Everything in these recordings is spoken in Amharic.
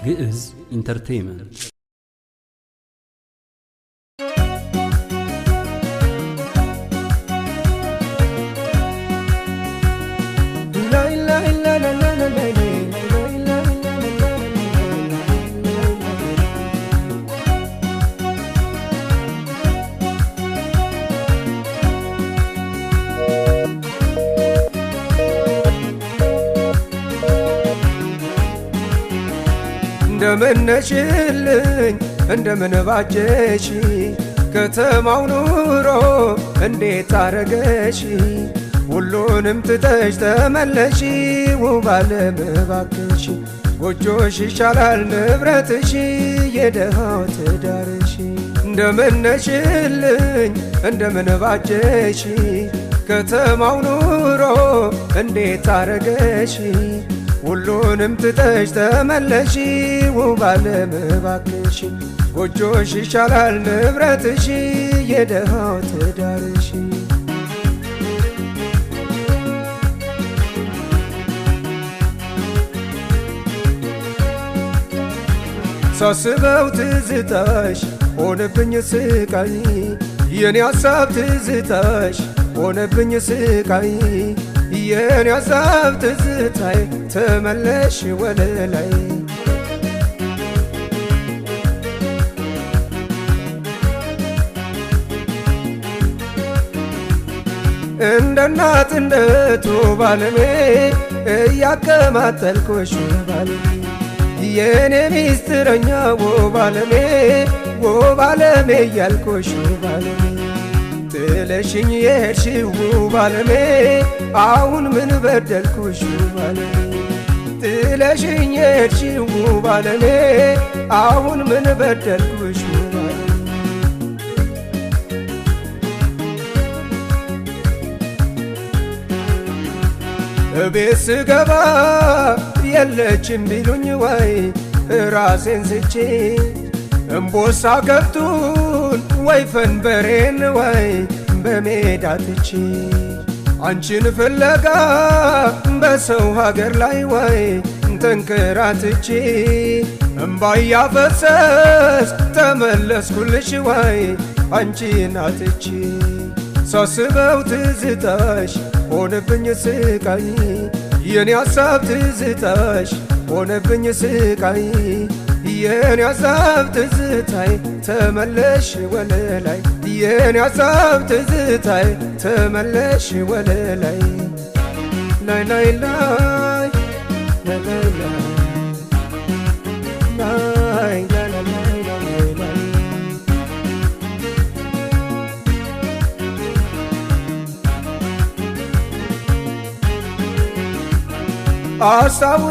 ግዕዝ ኢንተርቴይንመንት እንደምነሽልኝ እንደምንባጀሽ ከተማው ኑሮ እንዴት አረገሽ ሁሉንም ትተሽ ተመለሽ ውብ ዓለም እባክሽ ጎጆሽ ይሻላል ንብረትሽ የደሃው ትዳርሽ እንደምነሽልኝ እንደምንባጀሽ ከተማው ኑሮ እንዴት አረገሽ ሁሉንም ትተሽ ተመለሽ ውብ ዓለም እባክሽ ጎጆሽ ይሻላል ንብረትሽ የደሃው ትዳርሽ ሳስበው ትዝታሽ ሆነብኝ ስቃይ የኔ ሐሳብ ትዝታሽ ሆነብኝ ስቃይ የኔ ሐሳብ ትዝታይ ተመለሽ ወለላይ እንደ እናት እንደቱ ባለሜ እያከማተልኩሽ ባለሜ የኔ ሚስጥረኛ ባለሜ ባለሜ እያልኩሽ ባለሜ ጥለሽኝ የሄድሽው ባለሜ አሁን ምን በደልኩሽ ባለሜ ጥለሽኝ የሄድሽው ባለሜ አሁን ምን በደልኩሽ ባለሜ እቤት ስገባ የለችም ቢሉኝ ወይ ራሴን ስቼ እምቦሳ ከብቱን ወይፈን በሬን ወይ በሜዳ ትቼ አንቺን ፍለጋ በሰው ሀገር ላይ ወይ ተንከራትቼ እምባ እያፈሰስ ተመለስኩልሽ ወይ አንቺን አጥቼ ሳስበው ትዝታሽ ሆነብኝ ስቃይ የኔ ሐሳብ ትዝታሽ ሆነብኝ ስቃይ የኔ ሐሳብ ትዝታይ ተመለሽ ወለላይ የኔ ሐሳብ ትዝታይ ተመለሽ ወለላይ ላይ ላይ ላይ ላይ ላይ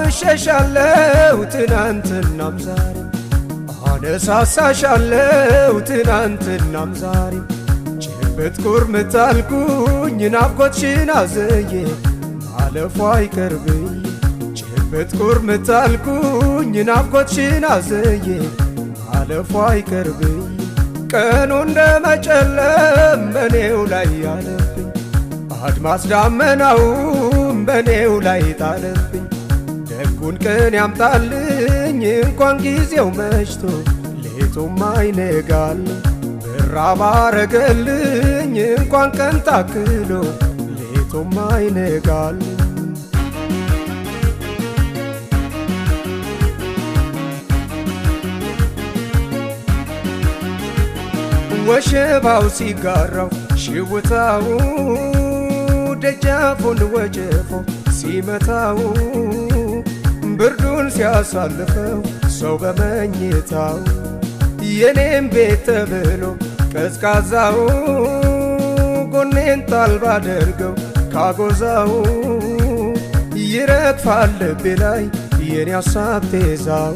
አስታውሼሻለሁ ትናንትናም ዛሬ አነሳሳሻለሁ ትናንትናም ዛሬ ጭብጥ ቁርምት አልኩኝ ናፍቆትሽን አዘዬ ማለፏ አይቀርብኝ ጭብጥ ቁርምት አልኩኝ ናፍቆትሽን አዘዬ ማለፏ አይቀርብኝ ቀኑ እንደመጨለም በኔው ላይ ያለብኝ አድማስ ዳመናውም በኔው ላይ ጣለብኝ ደጉን ቀን ያምጣልኝ እንኳን ጊዜው መሽቶ ሌቱም አይነጋል ብራ ባረገልኝ እንኳን ቀን ታክሎ ሌቱም አይነጋል ወሸባው ሲጋራው ሽውታው ደጃፉን ወጀፎ ሲመታው ብርዱን ሲያሳልፈው ሰው በመኝታው የኔም ቤት ተብሎ ቀዝቃዛው ጎኔን ጣል ባደርገው ካጎዛው ይረግፋል ልቤ ላይ የኔ ሐሳብ ቴዛው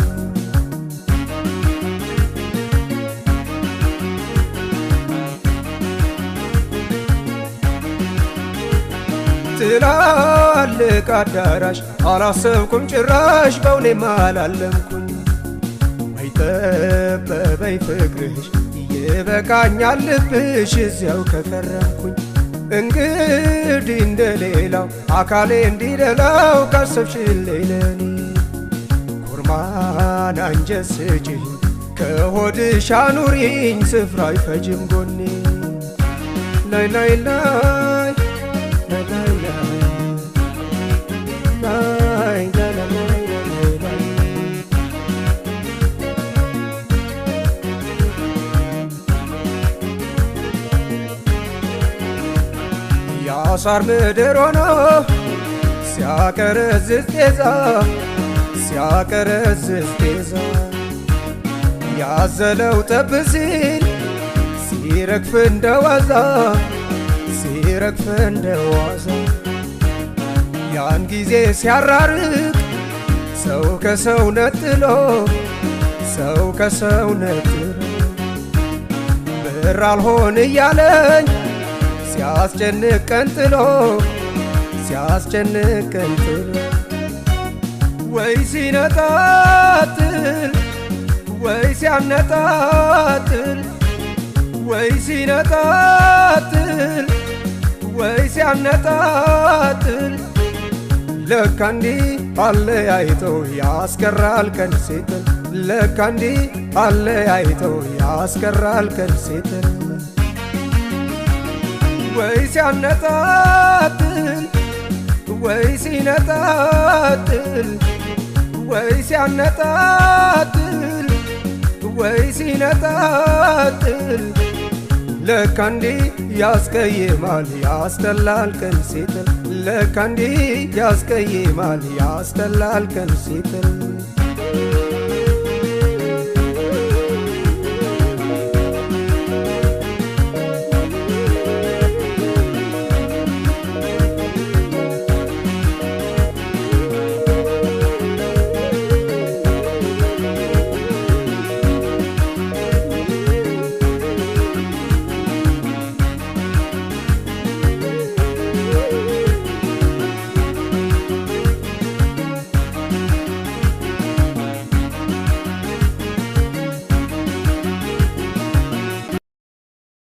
ትላልቅ አዳራሽ አላሰብኩም ጭራሽ በውኔም አላለምኩኝ አይጠበበኝ ፍቅርሽ ይበቃኛል ልብሽ እዚያው ከከረምኩኝ እንግዲህ እንደሌላው አካሌ እንዲደላው ካሰብሽልኝ ለኔ ኩርማ ልቦናን አንጀስችኝ ከሆድሽ አኑሪኝ ስፍራ አይፈጅም ጎኔ ላይ ላይ ላይ ላይ ላይ ላይ ላይ ላይ ያሳር ምድር ሆኖ ሲያቀረዝዝ ጤዛ ሲያቀረዝዝ ጤዛ ያዘለው ጠብ ሲል ሲረግፍ እንደ ዋዛ ሲረግፍ እንደ ዋዛ ያን ጊዜ ሲያራርቅ ሰው ከሰው ነጥሎ ሰው ከሰው ነጥሎ ብር አልሆን እያለኝ ሲያስጨንቅ ቀንጥሎ ሲያስጨንቅ ቀንጥሎ ወይ ሲነጣጥል ወይ ሲያነጣጥል ወይ ሲነጣጥል ወይ ሲያነጣጥል ለካ እንዲህ አለያይቶ ያስቀራል ቀን ሲጥል ለካ እንዲህ አለያይቶ ያስቀራል ቀን ሲጥል ወይ ሲያነጣጥል ወይ ሲነጣጥል ወይ ሲያነጣጥል ወይ ሲነጣጥል ለካ እንዲህ ያስቀይማል ያስጠላል ቀን ሲጥል ለካ እንዲህ ያስቀይማል ያስጠላል ቀን ሲጥል